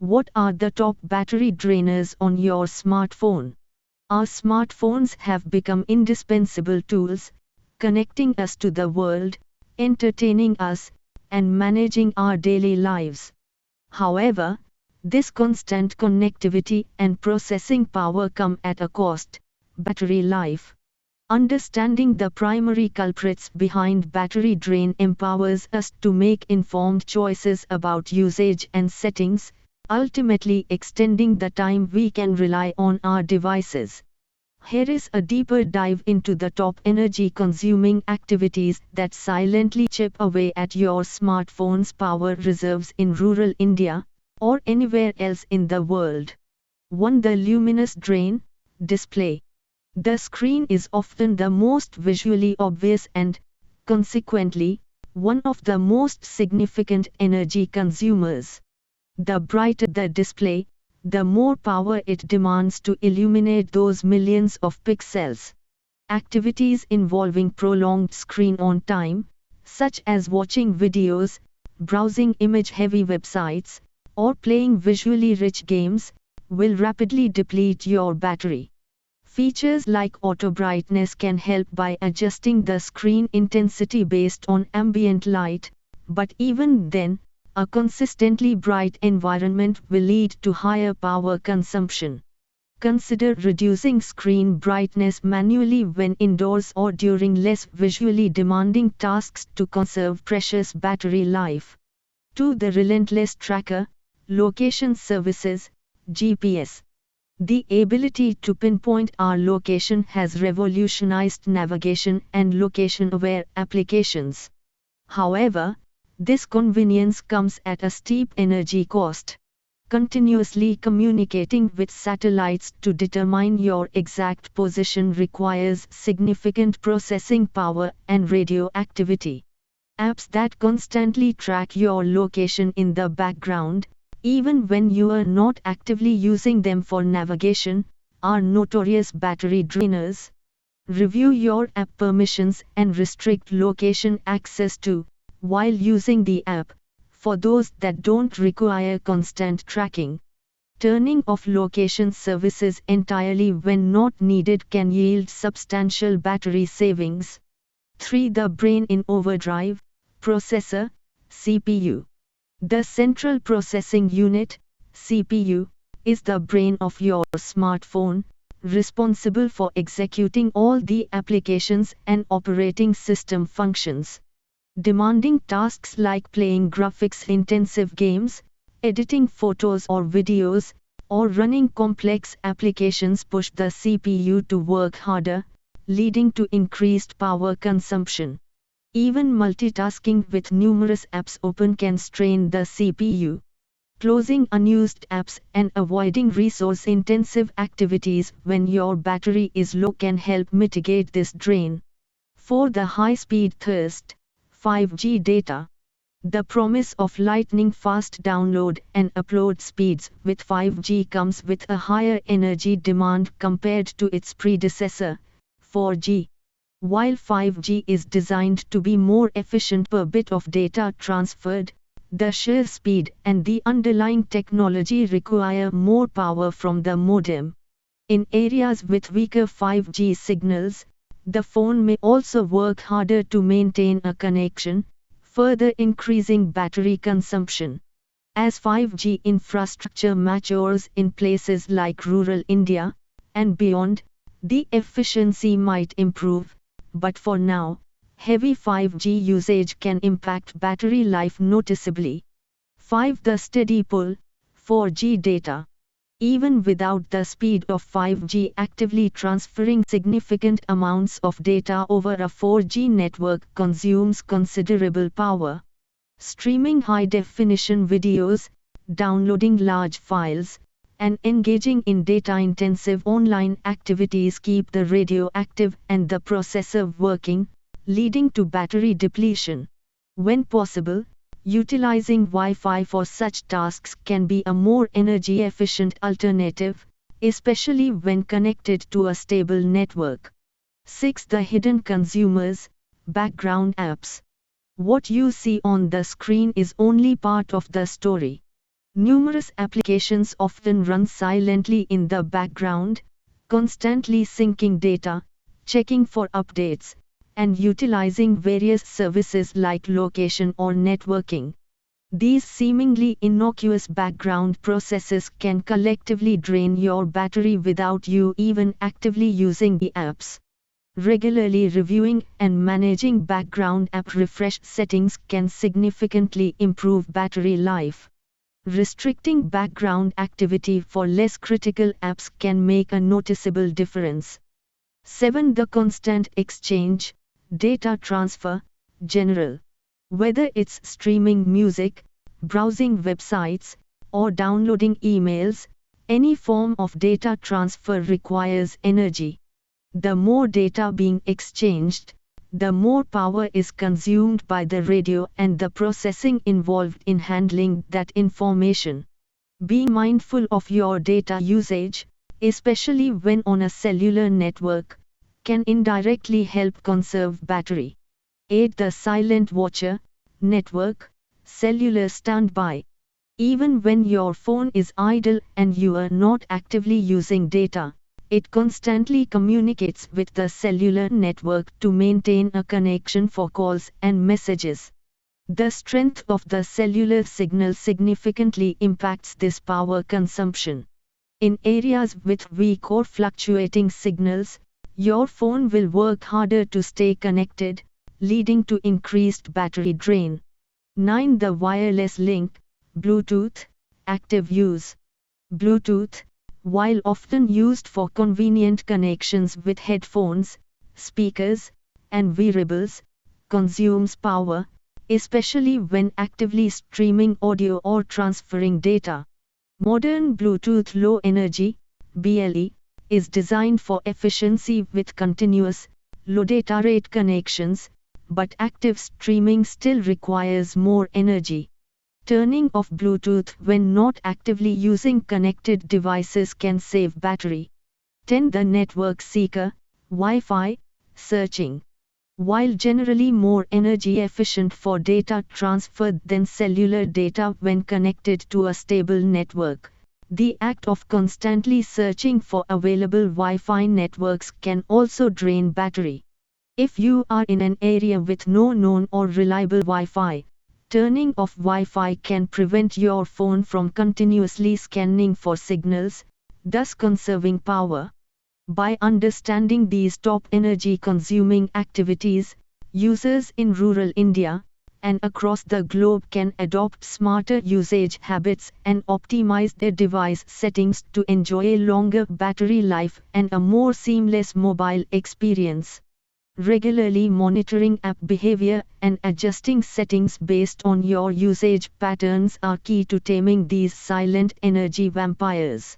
What are the top battery drainers on your smartphone? Our smartphones have become indispensable tools, connecting us to the world, entertaining us, and managing our daily lives. However, this constant connectivity and processing power come at a cost: battery life. Understanding the primary culprits behind battery drain empowers us to make informed choices about usage and settings, ultimately extending the time we can rely on our devices. Here is a deeper dive into the top energy-consuming activities that silently chip away at your smartphone's power reserves in rural India, or anywhere else in the world. 1. The luminous drain: display. The screen is often the most visually obvious and, consequently, one of the most significant energy consumers. The brighter the display, the more power it demands to illuminate those millions of pixels. Activities involving prolonged screen-on time, such as watching videos, browsing image-heavy websites, or playing visually rich games, will rapidly deplete your battery. Features like auto brightness can help by adjusting the screen intensity based on ambient light, but even then, a consistently bright environment will lead to higher power consumption. Consider reducing screen brightness manually when indoors or during less visually demanding tasks to conserve precious battery life. 2. The relentless tracker: location services, GPS. The ability to pinpoint our location has revolutionized navigation and location-aware applications. However, this convenience comes at a steep energy cost. Continuously communicating with satellites to determine your exact position requires significant processing power and radio activity. Apps that constantly track your location in the background, even when you are not actively using them for navigation, are notorious battery drainers. Review your app permissions and restrict location access to, while using the app, for those that don't require constant tracking. Turning off location services entirely when not needed can yield substantial battery savings. 3. The brain in overdrive: processor, CPU. The Central Processing Unit, CPU, is the brain of your smartphone, responsible for executing all the applications and operating system functions. Demanding tasks like playing graphics-intensive games, editing photos or videos, or running complex applications push the CPU to work harder, leading to increased power consumption. Even multitasking with numerous apps open can strain the CPU. Closing unused apps and avoiding resource-intensive activities when your battery is low can help mitigate this drain. 4. The high-speed thirst: 5G data. The promise of lightning-fast download and upload speeds with 5G comes with a higher energy demand compared to its predecessor, 4G. While 5G is designed to be more efficient per bit of data transferred, the sheer speed and the underlying technology require more power from the modem. In areas with weaker 5G signals, the phone may also work harder to maintain a connection, further increasing battery consumption. As 5G infrastructure matures in places like rural India and beyond, the efficiency might improve. But for now, heavy 5G usage can impact battery life noticeably. 5. The steady pull: 4G data. Even without the speed of 5G actively transferring significant amounts of data over a 4G network consumes considerable power. Streaming high-definition videos, downloading large files, and engaging in data-intensive online activities keep the radio active and the processor working, leading to battery depletion. When possible, utilizing Wi-Fi for such tasks can be a more energy-efficient alternative, especially when connected to a stable network. 6. The hidden consumers: background apps. What you see on the screen is only part of the story. Numerous applications often run silently in the background, constantly syncing data, checking for updates, and utilizing various services like location or networking. These seemingly innocuous background processes can collectively drain your battery without you even actively using the apps. Regularly reviewing and managing background app refresh settings can significantly improve battery life. Restricting background activity for less critical apps can make a noticeable difference. 7. The constant exchange, data transfer, general. Whether it's streaming music, browsing websites, or downloading emails, any form of data transfer requires energy. The more data being exchanged, the more power is consumed by the radio and the processing involved in handling that information. Being mindful of your data usage, especially when on a cellular network, can indirectly help conserve battery. 8. The silent watcher, network, cellular standby. Even when your phone is idle and you are not actively using data, it constantly communicates with the cellular network to maintain a connection for calls and messages. The strength of the cellular signal significantly impacts this power consumption. In areas with weak or fluctuating signals, your phone will work harder to stay connected, leading to increased battery drain. 9. The wireless link, Bluetooth, active use. Bluetooth, while often used for convenient connections with headphones, speakers, and wearables, consumes power, especially when actively streaming audio or transferring data. Modern Bluetooth Low Energy (BLE) is designed for efficiency with continuous, low data rate connections, but active streaming still requires more energy. Turning off Bluetooth when not actively using connected devices can save battery. 10. The network seeker, Wi-Fi, searching. While generally more energy efficient for data transfer than cellular data when connected to a stable network, the act of constantly searching for available Wi-Fi networks can also drain battery. If you are in an area with no known or reliable Wi-Fi, turning off Wi-Fi can prevent your phone from continuously scanning for signals, thus conserving power. By understanding these top energy-consuming activities, users in rural India and across the globe can adopt smarter usage habits and optimize their device settings to enjoy a longer battery life and a more seamless mobile experience. Regularly monitoring app behavior and adjusting settings based on your usage patterns are key to taming these silent energy vampires.